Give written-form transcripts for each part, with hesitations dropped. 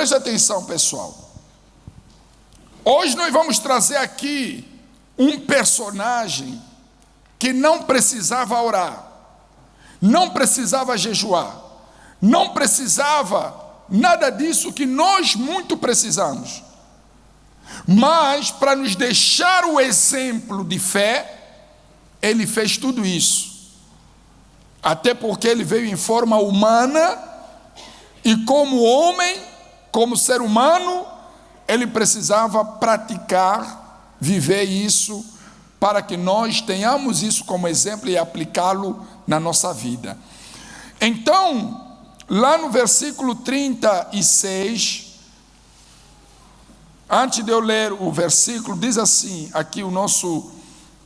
Preste atenção, pessoal. Hoje nós vamos trazer aqui um personagem que não precisava orar, não precisava jejuar, não precisava nada disso que nós muito precisamos. Mas para nos deixar o exemplo de fé, ele fez tudo isso. Até porque ele veio em forma humana e como homem, como ser humano, ele precisava praticar, viver isso, para que nós tenhamos isso como exemplo e aplicá-lo na nossa vida. Então, lá no versículo 36, antes de eu ler o versículo, diz assim, aqui o nosso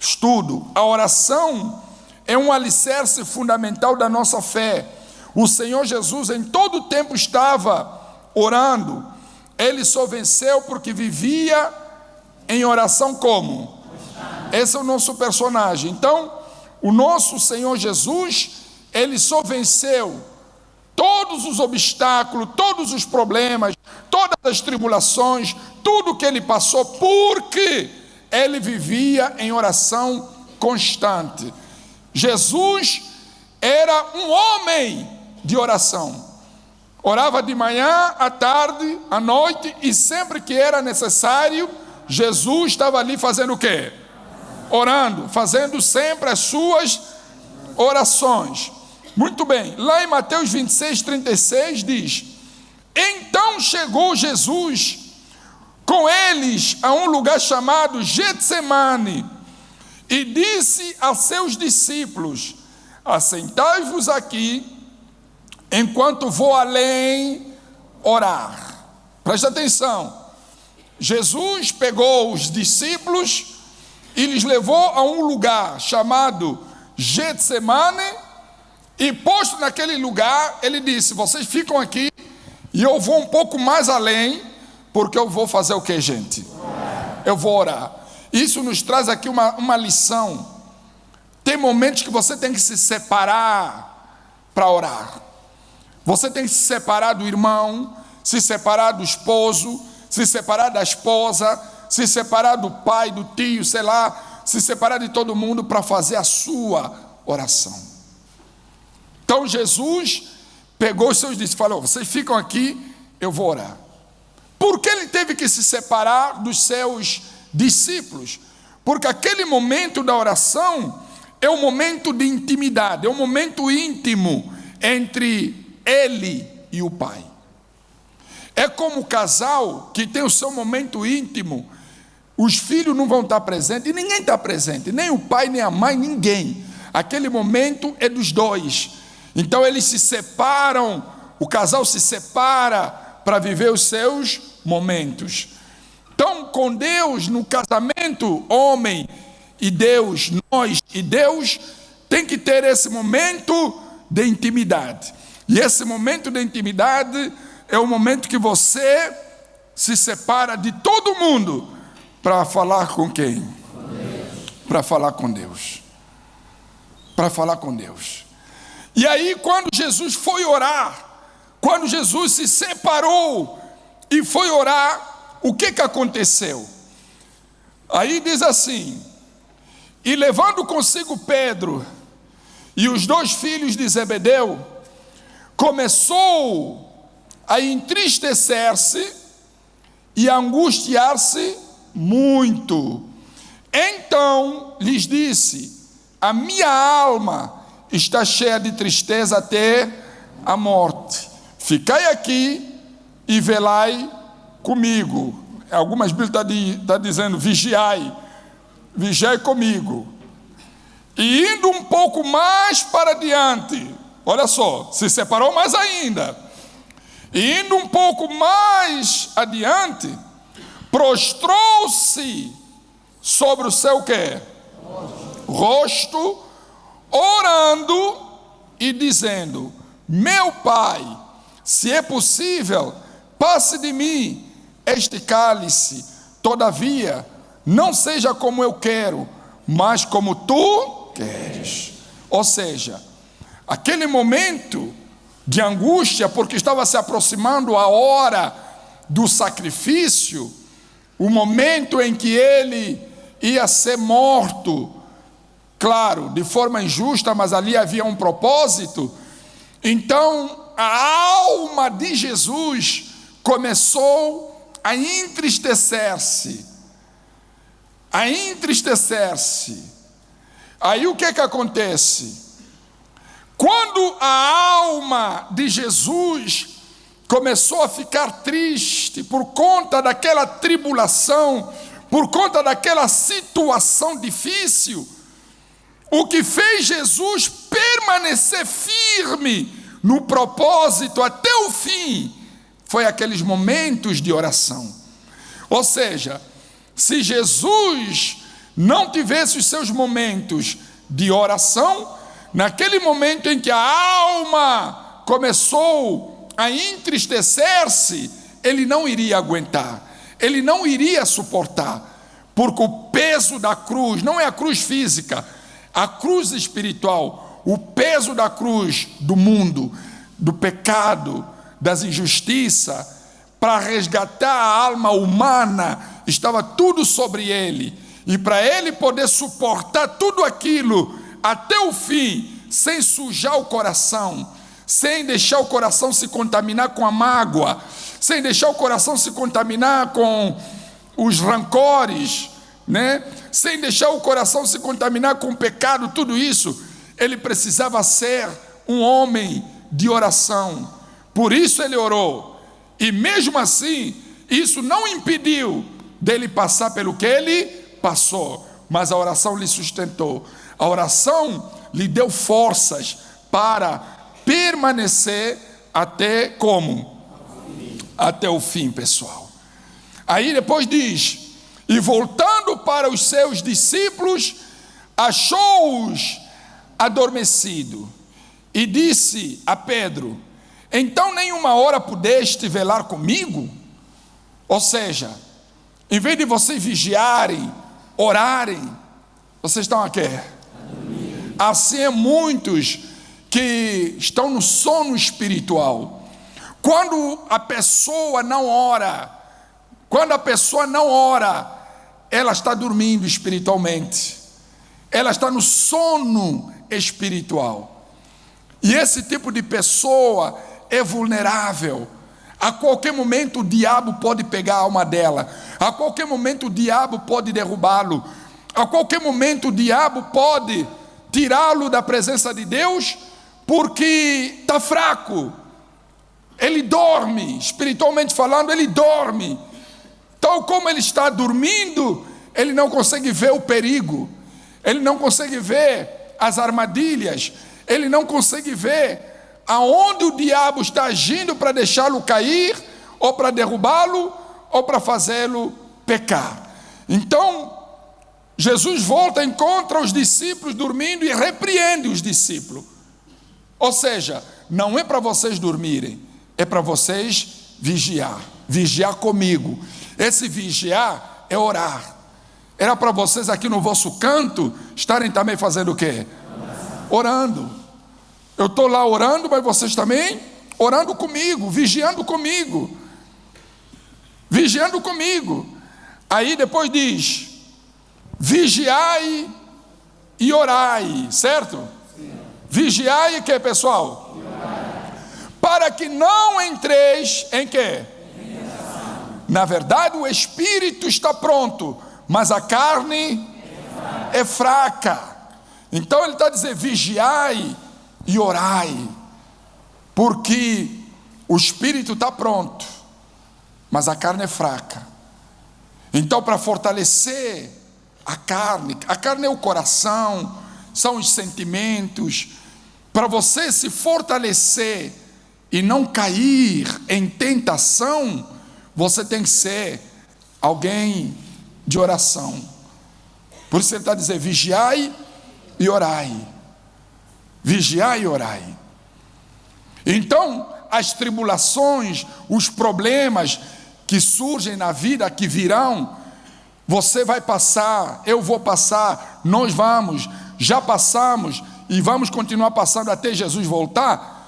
estudo: a oração é um alicerce fundamental da nossa fé. O Senhor Jesus em todo o tempo estava orando. Ele só venceu porque vivia em oração como? Esse é o nosso personagem. Então, o nosso Senhor Jesus, ele só venceu todos os obstáculos, todos os problemas, todas as tribulações, tudo que ele passou, porque ele vivia em oração constante. Jesus era um homem de oração. Orava de manhã, à tarde, à noite, e sempre que era necessário, Jesus estava ali fazendo o quê? Orando, fazendo sempre as suas orações. Muito bem, lá em Mateus 26, 36 diz: então chegou Jesus com eles a um lugar chamado Getsemane, e disse a seus discípulos: assentai-vos aqui, enquanto vou além orar. Preste atenção. Jesus pegou os discípulos e lhes levou a um lugar chamado Getsemane, e posto naquele lugar, ele disse: vocês ficam aqui e eu vou um pouco mais além, porque eu vou fazer o que, gente? Eu vou orar. Isso nos traz aqui uma lição. Tem momentos que você tem que se separar para orar. Você tem que se separar do irmão, se separar do esposo, se separar da esposa, se separar do pai, do tio, sei lá, se separar de todo mundo para fazer a sua oração. Então Jesus pegou os seus discípulos e falou: vocês ficam aqui, eu vou orar. Por que ele teve que se separar dos seus discípulos? Porque aquele momento da oração é um momento de intimidade, é um momento íntimo entre ele e o Pai. É como o casal que tem o seu momento íntimo. Os filhos não vão estar presentes, e ninguém está presente, nem o pai, nem a mãe, ninguém. Aquele momento é dos dois. Então eles se separam, o casal se separa para viver os seus momentos. Então, com Deus, no casamento, homem e Deus, nós e Deus, tem que ter esse momento de intimidade. E esse momento de intimidade é o momento que você se separa de todo mundo para falar com quem? Para falar com Deus. Para falar com Deus. E aí, quando Jesus foi orar, quando Jesus se separou e foi orar, o que aconteceu? Aí diz assim: e levando consigo Pedro e os dois filhos de Zebedeu, começou a entristecer-se e a angustiar-se muito. Então lhes disse: a minha alma está cheia de tristeza até a morte. Ficai aqui e velai comigo. Algumas Bíblias estão dizendo: vigiai comigo. E indo um pouco mais para diante, olha só, se separou mais ainda. E indo um pouco mais adiante, prostrou-se sobre o seu quê? Rosto, orando e dizendo: meu Pai, se é possível, passe de mim este cálice, todavia não seja como eu quero, mas como tu queres. Ou seja, aquele momento de angústia, porque estava se aproximando a hora do sacrifício, o momento em que ele ia ser morto, claro, de forma injusta, mas ali havia um propósito. Então a alma de Jesus começou a entristecer-se, Aí o que acontece? Quando a alma de Jesus começou a ficar triste por conta daquela tribulação, por conta daquela situação difícil, o que fez Jesus permanecer firme no propósito até o fim foi aqueles momentos de oração. Ou seja, se Jesus não tivesse os seus momentos de oração, naquele momento em que a alma começou a entristecer-se, ele não iria aguentar, ele não iria suportar, porque o peso da cruz não é a cruz física, a cruz espiritual, o peso da cruz do mundo, do pecado, das injustiças, para resgatar a alma humana, estava tudo sobre ele, e para ele poder suportar tudo aquilo até o fim, sem sujar o coração, sem deixar o coração se contaminar com a mágoa, sem deixar o coração se contaminar com os rancores, né? Sem deixar o coração se contaminar com o pecado, tudo isso, ele precisava ser um homem de oração. Por isso ele orou, e mesmo assim, isso não impediu dele passar pelo que ele passou, mas a oração lhe sustentou, a oração lhe deu forças para permanecer até como? Até o fim, pessoal. Aí depois diz: e voltando para os seus discípulos, achou-os adormecido, e disse a Pedro: então nenhuma hora pudeste velar comigo? Ou seja, em vez de vocês vigiarem, orarem, vocês estão aqui. Assim é muitos que estão no sono espiritual. Quando a pessoa não ora, ela está dormindo espiritualmente, ela está no sono espiritual. E esse tipo de pessoa é vulnerável. A qualquer momento o diabo pode pegar a alma dela, a qualquer momento o diabo pode derrubá-lo, a qualquer momento o diabo pode tirá-lo da presença de Deus, porque está fraco, ele dorme, espiritualmente falando, ele dorme. Tal como ele está dormindo, ele não consegue ver o perigo, ele não consegue ver as armadilhas, ele não consegue ver aonde o diabo está agindo para deixá-lo cair, ou para derrubá-lo, ou para fazê-lo pecar. Então, Jesus volta, encontra os discípulos dormindo e repreende os discípulos. Ou seja, não é para vocês dormirem, é para vocês vigiar comigo. Esse vigiar é orar. Era para vocês aqui no vosso canto estarem também fazendo o quê? Orando. Eu estou lá orando, mas vocês também orando comigo, vigiando comigo. Aí depois diz: vigiai e orai, certo? Sim. Vigiai e que, pessoal? Para que não entreis em quê? Na verdade o espírito está pronto, mas a carne é fraca. Então ele está dizendo: vigiai e orai, porque o espírito está pronto, mas a carne é fraca. Então, para fortalecer a carne é o coração, são os sentimentos. Para você se fortalecer e não cair em tentação, você tem que ser alguém de oração. Por isso ele está dizendo: vigiai e orai. Vigiai e orai. Então, as tribulações, os problemas que surgem na vida, que virão, você vai passar, eu vou passar, nós vamos, já passamos e vamos continuar passando até Jesus voltar.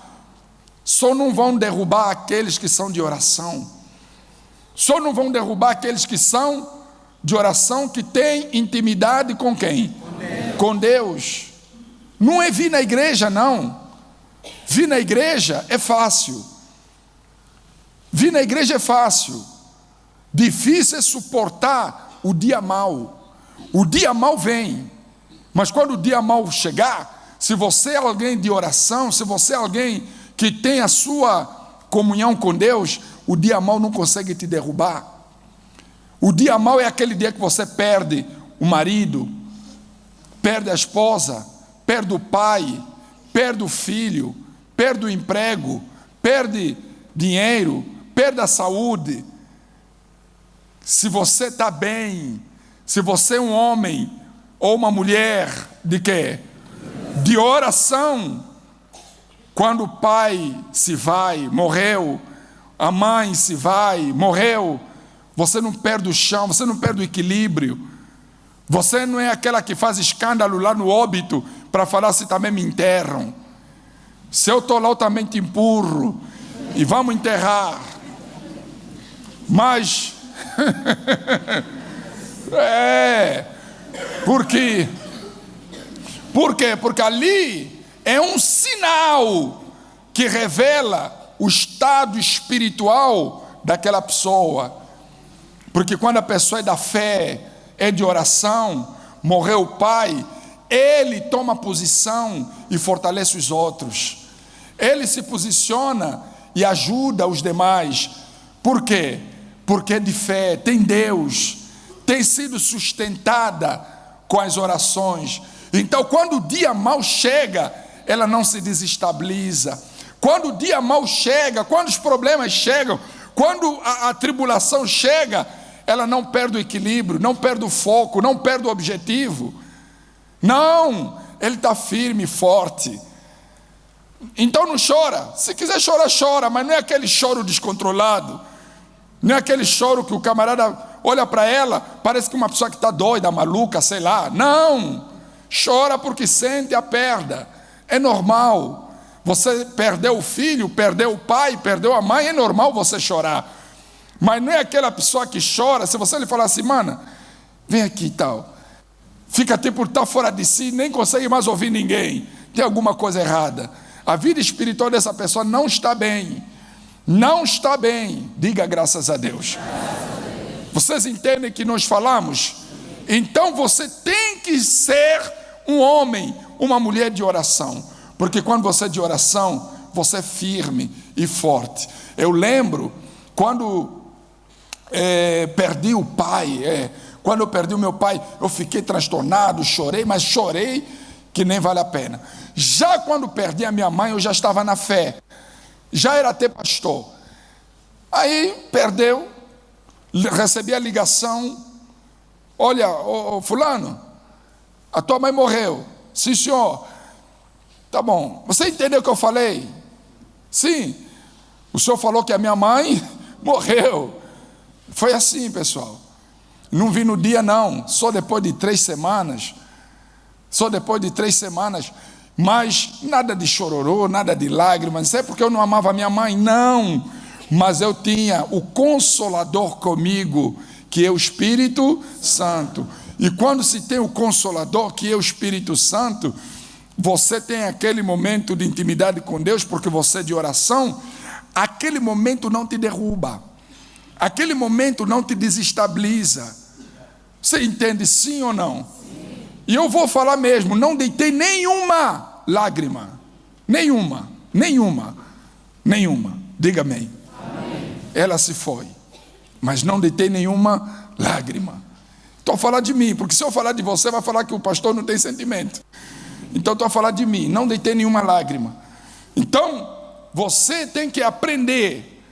Só não vão derrubar aqueles que são de oração. Só não vão derrubar aqueles que são de oração, que têm intimidade com quem? Com Deus. Não é vir na igreja, não. Vir na igreja é fácil. Vir na igreja é fácil. Difícil é suportar o dia mau. O dia mau vem. Mas quando o dia mau chegar, se você é alguém de oração, se você é alguém que tem a sua comunhão com Deus, o dia mau não consegue te derrubar. O dia mau é aquele dia que você perde o marido, perde a esposa, perde o pai, perde o filho, perde o emprego, perde dinheiro, perde a saúde. Se você está bem, se você é um homem ou uma mulher de quê? De oração. Quando o pai se vai, morreu, a mãe se vai, morreu, você não perde o chão, você não perde o equilíbrio. Você não é aquela que faz escândalo lá no óbito para falar se também me enterram. Se eu estou lá, eu também te empurro e vamos enterrar. Mas por quê? Porque ali é um sinal que revela o estado espiritual daquela pessoa. Porque quando a pessoa é da fé, é de oração, morreu o pai, ele toma posição e fortalece os outros. Ele se posiciona e ajuda os demais. Por quê? Porque é de fé, tem Deus, tem sido sustentada com as orações. Então, quando o dia mau chega, ela não se desestabiliza. Quando o dia mau chega, quando os problemas chegam, quando a tribulação chega, ela não perde o equilíbrio, não perde o foco, não perde o objetivo. Não, ele está firme e forte. Então não chora. Se quiser chorar, chora, mas não é aquele choro descontrolado. Não é aquele choro que o camarada olha para ela, parece que uma pessoa que está doida, maluca, sei lá. Não, chora porque sente a perda. É normal. Você perdeu o filho, perdeu o pai, perdeu a mãe, é normal você chorar. Mas não é aquela pessoa que chora, se você lhe falar assim, mana, vem aqui e tal. Fica até por estar fora de si, nem consegue mais ouvir ninguém. Tem alguma coisa errada. A vida espiritual dessa pessoa não está bem. Não está bem. Diga graças a Deus. Vocês entendem que nós falamos? Então você tem que ser um homem, uma mulher de oração. Porque quando você é de oração, você é firme e forte. Eu lembro quando perdi o pai. Quando eu perdi o meu pai, eu fiquei transtornado, chorei, mas chorei que nem vale a pena. Já quando perdi a minha mãe, eu já estava na fé. Já era até pastor. Aí perdeu, recebi a ligação. Olha, fulano, a tua mãe morreu. Sim, senhor. Tá bom. Você entendeu o que eu falei? Sim. O senhor falou que a minha mãe morreu. Foi assim, pessoal. Não vi no dia, não. Só depois de 3 semanas. Só depois de 3 semanas. Mas nada de chororô, nada de lágrimas. Não é porque eu não amava a minha mãe, não. Mas eu tinha o Consolador comigo, que é o Espírito Santo. E quando se tem o Consolador, que é o Espírito Santo, você tem aquele momento de intimidade com Deus, porque você é de oração, aquele momento não te derruba. Aquele momento não te desestabiliza. Você entende sim ou não? Sim. E eu vou falar mesmo, não deitei nenhuma lágrima. Nenhuma. Diga amém. Amém. Ela se foi, mas não deitei nenhuma lágrima. Estou a falar de mim, porque se eu falar de você, vai falar que o pastor não tem sentimento. Então estou a falar de mim, não deitei nenhuma lágrima. Então, você tem que aprender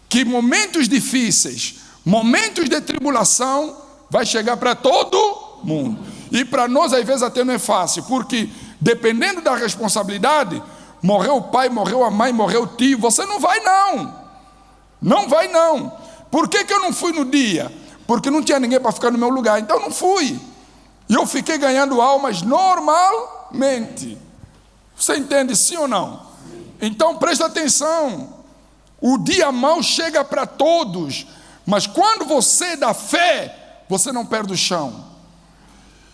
que momentos difíceis, momentos de tribulação, vai chegar para todo mundo. E para nós, às vezes, até não é fácil, porque dependendo da responsabilidade, morreu o pai, morreu a mãe, morreu o tio, você não vai não. Não vai não. Por que eu não fui no dia? Porque não tinha ninguém para ficar no meu lugar, então não fui. E eu fiquei ganhando almas normalmente. Você entende sim ou não? Então presta atenção. O dia mau chega para todos, Mas quando você dá fé, você não perde o chão.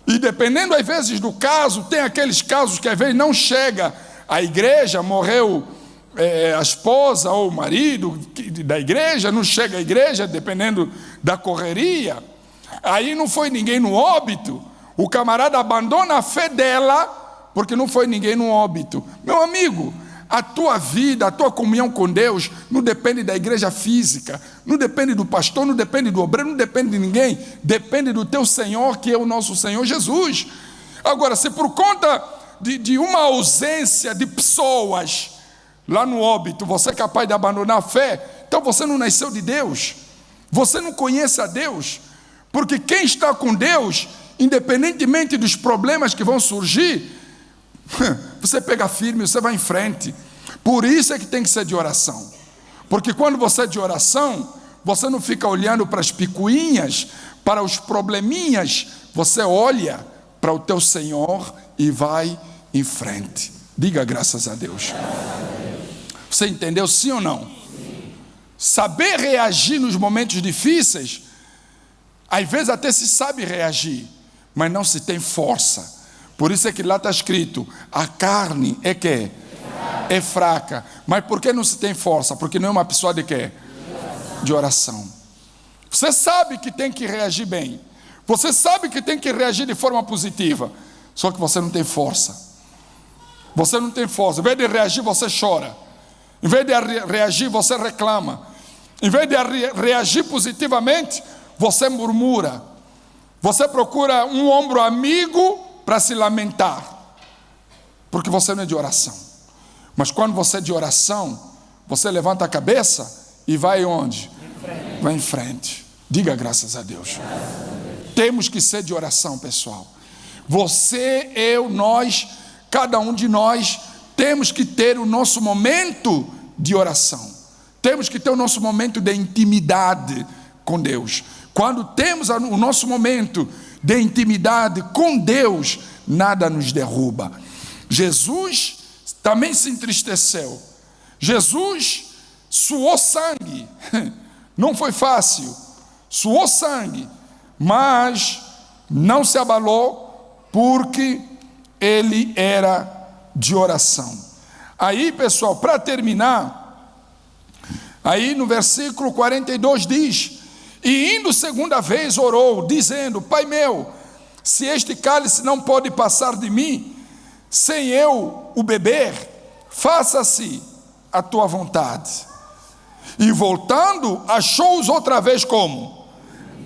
E dependendo às vezes do caso, tem aqueles casos que às vezes não chega à igreja, morreu a esposa ou o marido da igreja, não chega à igreja, dependendo da correria. Aí não foi ninguém no óbito, o camarada abandona a fé dela, porque não foi ninguém no óbito. Meu amigo, a tua vida, a tua comunhão com Deus não depende da igreja física, não depende do pastor, não depende do obreiro, não depende de ninguém, depende do teu Senhor, que é o nosso Senhor Jesus. Agora, se por conta de uma ausência de pessoas lá no óbito, você é capaz de abandonar a fé, então você não nasceu de Deus, você não conhece a Deus, porque quem está com Deus, independentemente dos problemas que vão surgir, você pega firme, você vai em frente. Por isso é que tem que ser de oração, porque quando você é de oração, você não fica olhando para as picuinhas, para os probleminhas, você olha para o teu Senhor e vai em frente. Diga graças a Deus. Você entendeu, sim ou não? Sim. Saber reagir nos momentos difíceis, às vezes até se sabe reagir, mas não se tem força. Por isso é que lá está escrito, a carne é que é fraca. Mas por que não se tem força? Porque não é uma pessoa de quê? De oração. Você sabe que tem que reagir bem, você sabe que tem que reagir de forma positiva, só que você não tem força. Você não tem força. Em vez de reagir, você chora. Em vez de reagir, você reclama. Em vez de reagir positivamente, você murmura. Você procura um ombro amigo para se lamentar, porque você não é de oração. Mas quando você é de oração, você levanta a cabeça e vai onde? Vai em frente. Diga graças a Deus. Temos que ser de oração, pessoal. Você, eu, nós, cada um de nós temos que ter o nosso momento de oração. Temos que ter o nosso momento de intimidade com Deus. Quando temos o nosso momento de intimidade com Deus, nada nos derruba. Jesus também se entristeceu. Jesus suou sangue. Não foi fácil. Suou sangue, mas não se abalou, porque ele era de oração. Aí, pessoal, para terminar, aí no versículo 42 diz: e indo segunda vez orou, dizendo: Pai meu, se este cálice não pode passar de mim, sem eu o beber, faça-se a tua vontade. E voltando, achou-os outra vez como?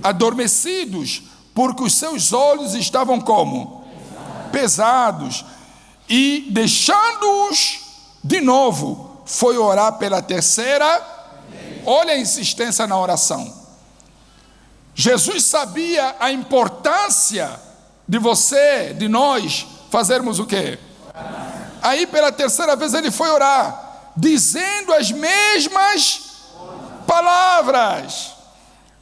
Adormecidos, porque os seus olhos estavam como? Pesados. E deixando-os de novo, foi orar pela terceira. Olha a insistência na oração. Jesus sabia a importância de você, de nós, fazermos o quê? Aí pela terceira vez ele foi orar, dizendo as mesmas palavras.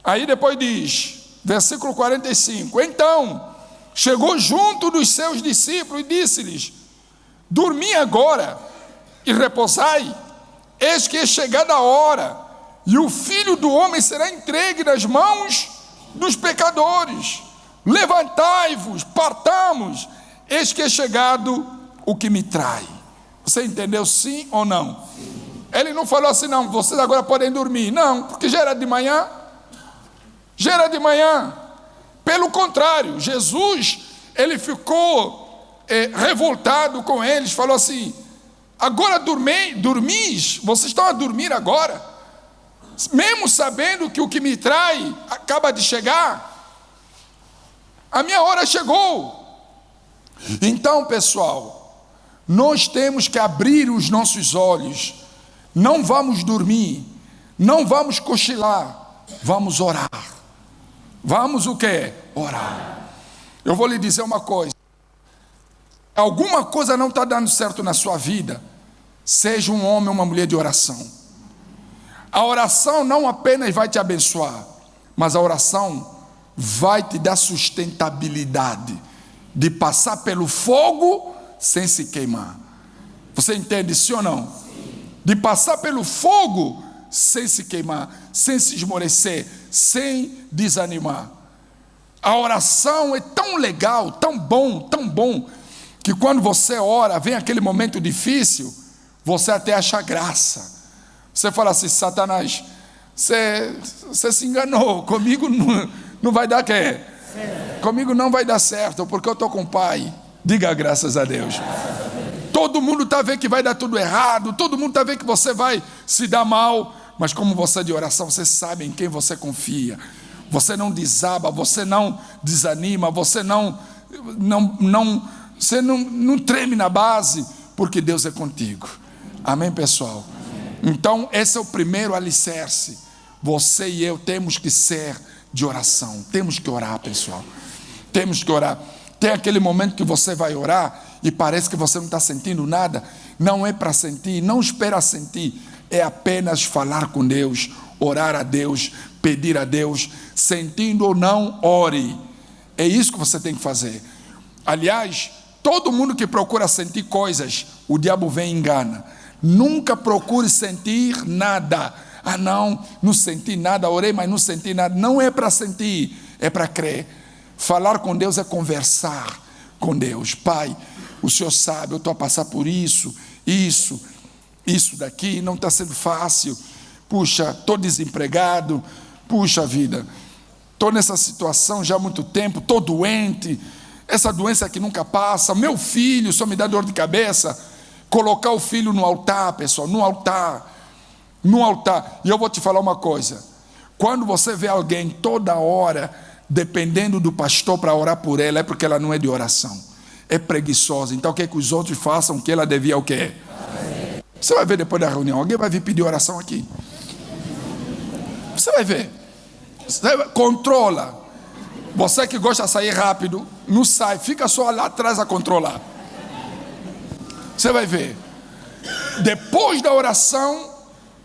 Aí depois diz, versículo 45: então chegou junto dos seus discípulos e disse-lhes: dormi agora e repousai, eis que é chegada a hora, e o Filho do Homem será entregue nas mãos dos pecadores. Levantai-vos, partamos, eis que é chegado o que me trai. Você entendeu, sim ou não? Sim. Ele não falou assim: não, vocês agora podem dormir. Não, porque já era de manhã. Já era de manhã. Pelo contrário, Jesus, ele ficou revoltado com eles, falou assim: agora dormis, vocês estão a dormir agora, mesmo sabendo que o que me trai acaba de chegar. A minha hora chegou. Então, pessoal, nós temos que abrir os nossos olhos. Não vamos dormir, não vamos cochilar, vamos orar. Vamos o quê? Orar. Eu vou lhe dizer uma coisa: alguma coisa não está dando certo na sua vida, seja um homem ou uma mulher de oração. A oração não apenas vai te abençoar, mas a oração vai te dar sustentabilidade de passar pelo fogo sem se queimar. Você entende, sim ou não? Sim. De passar pelo fogo sem se queimar, sem se esmorecer, sem desanimar. A oração é tão legal, tão bom, que quando você ora, vem aquele momento difícil, você até acha graça. Você fala assim: Satanás, você se enganou, comigo não vai dar quê? Comigo não vai dar certo, porque eu estou com o Pai. Diga graças a Deus. Todo mundo está vendo que vai dar tudo errado, todo mundo está vendo que você vai se dar mal, mas como você é de oração, você sabe em quem você confia. Você não desaba, você não desanima, você não treme na base, porque Deus é contigo. Amém, pessoal? Então esse é o primeiro alicerce. Você e eu temos que ser de oração. Temos que orar, pessoal. Temos que orar. Tem aquele momento que você vai orar e parece que você não está sentindo nada. Não é para sentir, não espera sentir. É apenas falar com Deus, orar a Deus, pedir a Deus. Sentindo ou não, ore. É isso que você tem que fazer. Aliás, todo mundo que procura sentir coisas, o diabo vem e engana. Nunca procure sentir nada. Ah, não senti nada, orei, mas não senti nada. Não é para sentir, é para crer. Falar com Deus é conversar com Deus. Pai, o Senhor sabe, eu estou a passar por isso daqui, não está sendo fácil. Puxa, estou desempregado. Puxa vida, estou nessa situação já há muito tempo, estou doente. Essa doença que nunca passa. Meu filho só me dá dor de cabeça. Colocar o filho no altar, pessoal, no altar. E eu vou te falar uma coisa: quando você vê alguém toda hora dependendo do pastor para orar por ela, é porque ela não é de oração, é preguiçosa. Então o que é que os outros façam que ela devia o quê? Você vai ver depois da reunião, alguém vai vir pedir oração aqui. Você vai ver. Controla. Você que gosta de sair rápido, não sai, fica só lá atrás a controlar. Você vai ver. Depois da oração,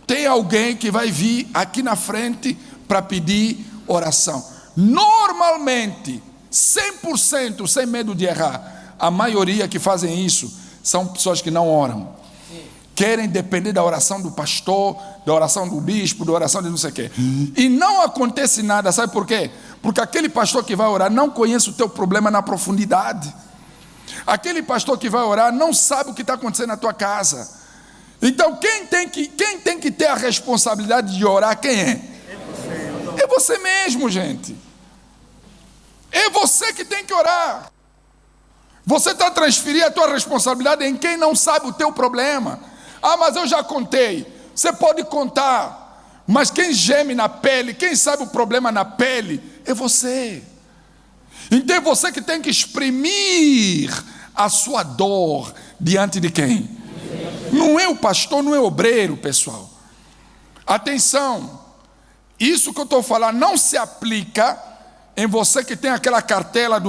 tem alguém que vai vir aqui na frente para pedir oração. Normalmente, 100%, sem medo de errar, a maioria que fazem isso são pessoas que não oram. Querem depender da oração do pastor, da oração do bispo, da oração de não sei o quê. E não acontece nada, sabe por quê? Porque aquele pastor que vai orar não conhece o teu problema na profundidade. Aquele pastor que vai orar não sabe o que está acontecendo na tua casa. Então quem tem que ter a responsabilidade de orar, quem é? É você mesmo, gente. É você que tem que orar. Você está transferindo a tua responsabilidade em quem não sabe o teu problema. Ah, mas eu já contei. Você pode contar, mas quem geme na pele, quem sabe o problema na pele, é você. Então é você que tem que exprimir a sua dor diante de quem? Não é o pastor, não é o obreiro, pessoal. Atenção, isso que eu estou falando não se aplica em você que tem aquela cartela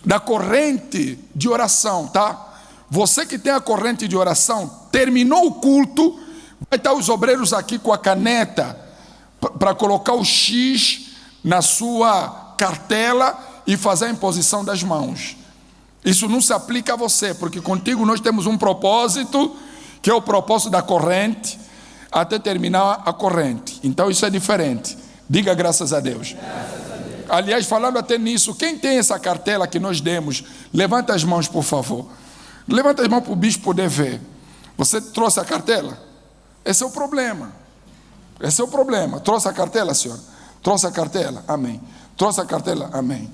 da corrente de oração, tá? Você que tem a corrente de oração, terminou o culto, vai estar os obreiros aqui com a caneta para colocar o X na sua cartela e fazer a imposição das mãos. Isso não se aplica a você, porque contigo nós temos um propósito, que é o propósito da corrente, até terminar a corrente. Então isso é diferente. Diga graças a Deus. Graças a Deus. Aliás, falando até nisso, quem tem essa cartela que nós demos, levanta as mãos, por favor. Levanta as mãos para o bispo poder ver. Você trouxe a cartela? Esse é o problema. Esse é o problema. Trouxe a cartela, senhora? Trouxe a cartela? Amém. Trouxe a cartela? Amém.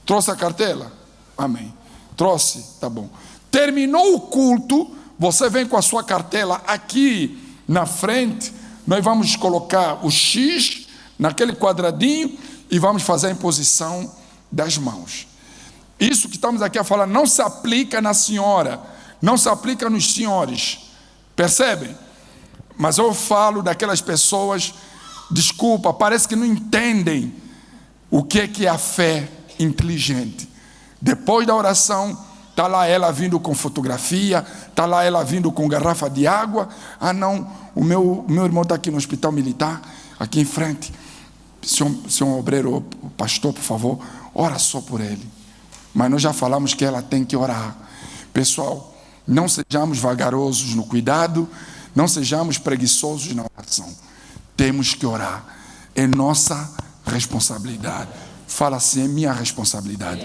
Trouxe a cartela? Amém. Trouxe? Tá bom. Terminou o culto, você vem com a sua cartela aqui na frente, nós vamos colocar o X naquele quadradinho e vamos fazer a imposição das mãos. Isso que estamos aqui a falar não se aplica na senhora, não se aplica nos senhores, percebem? Mas eu falo daquelas pessoas, desculpa, parece que não entendem o que é a fé inteligente. Depois da oração, está lá ela vindo com fotografia, está lá ela vindo com garrafa de água. Ah não, o meu irmão está aqui no hospital militar, aqui em frente. Senhor obreiro, pastor, por favor, ora só por ele. Mas nós já falamos que ela tem que orar. Pessoal, não sejamos vagarosos no cuidado, Não sejamos preguiçosos na oração. Temos que orar. É nossa responsabilidade. Fala assim, é minha responsabilidade.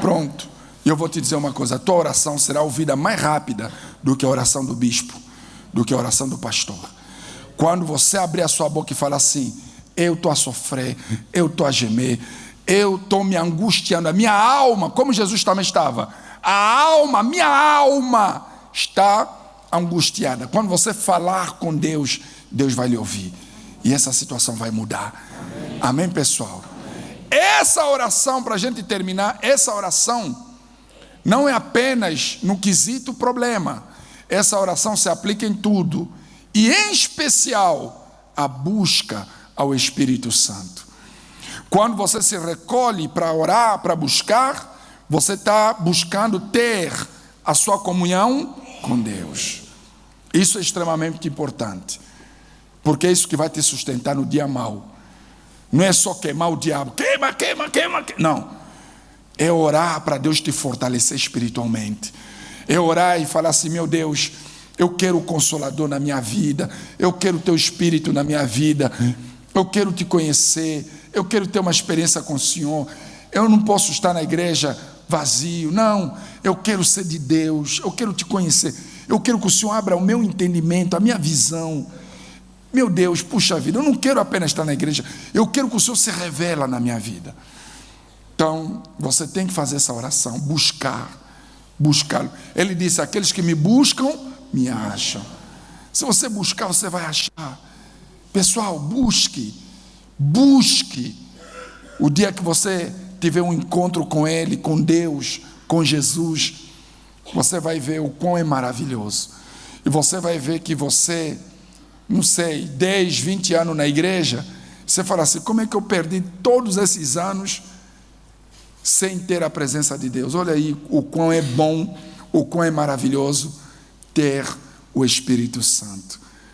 Pronto. E eu vou te dizer uma coisa, a tua oração será ouvida mais rápida do que a oração do bispo, do que a oração do pastor. Quando você abrir a sua boca e falar assim, eu estou a sofrer, eu estou a gemer, eu estou me angustiando, a minha alma, como Jesus também estava, minha alma está angustiada. Quando você falar com Deus, Deus vai lhe ouvir. E essa situação vai mudar. Amém, pessoal? Essa oração, para a gente terminar, essa oração não é apenas no quesito problema. Essa oração se aplica em tudo. E em especial, a busca ao Espírito Santo. Quando você se recolhe para orar, para buscar, você está buscando ter a sua comunhão com Deus. Isso é extremamente importante. Porque é isso que vai te sustentar no dia mau. Não é só queimar o diabo. Queima. Não. É orar para Deus te fortalecer espiritualmente. É orar e falar assim, meu Deus, eu quero o Consolador na minha vida. Eu quero o Teu Espírito na minha vida. Eu quero te conhecer. Eu quero ter uma experiência com o Senhor. Eu não posso estar na igreja vazio. Não, eu quero ser de Deus. Eu quero te conhecer. Eu quero que o Senhor abra o meu entendimento, a minha visão. Meu Deus, puxa vida, eu não quero apenas estar na igreja. Eu quero que o Senhor se revela na minha vida. Então, você tem que fazer essa oração, buscá-lo. Ele disse, aqueles que me buscam, me acham. Se você buscar, você vai achar. Pessoal, busque. O dia que você tiver um encontro com Ele, com Deus, com Jesus, você vai ver o quão é maravilhoso. E você vai ver que você, não sei, 10, 20 anos na igreja, você fala assim, como é que eu perdi todos esses anos sem ter a presença de Deus? Olha aí o quão é bom, o quão é maravilhoso ter o Espírito Santo.